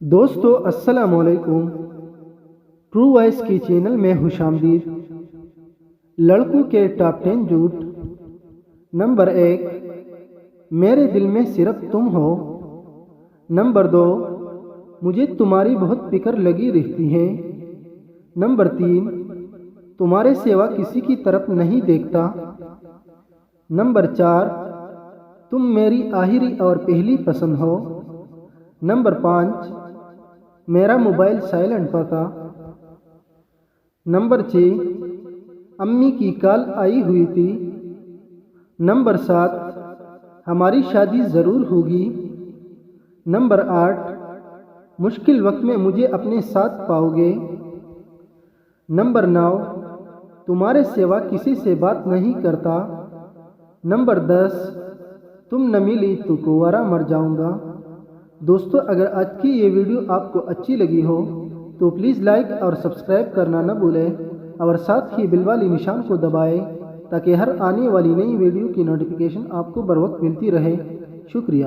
دوستو السلام علیکم۔ ٹرو وائس کی چینل میں خوش آمدید۔ لڑکوں کے ٹاپ 10 جھوٹ۔ نمبر 1، میرے دل میں صرف تم ہو۔ نمبر 2، مجھے تمہاری بہت فکر لگی رہتی ہے۔ نمبر 3، تمہارے سوا کسی کی طرف نہیں دیکھتا۔ نمبر 4، تم میری آخری اور پہلی پسند ہو۔ نمبر 5، میرا موبائل سائلنٹ پر تھا۔ نمبر 6، امی کی کال آئی ہوئی تھی۔ نمبر 7، ہماری شادی ضرور ہوگی۔ نمبر 8، مشکل وقت میں مجھے اپنے ساتھ پاؤ گے۔ نمبر 9، تمہارے سوا کسی سے بات نہیں کرتا۔ نمبر 10، تم نہ ملی تو کوارا مر جاؤں گا۔ دوستو اگر آج کی یہ ویڈیو آپ کو اچھی لگی ہو تو پلیز لائک اور سبسکرائب کرنا نہ بھولیں اور ساتھ ہی بیل والی نشان کو دبائیں تاکہ ہر آنے والی نئی ویڈیو کی نوٹیفیکیشن آپ کو بر وقت ملتی رہے۔ شکریہ۔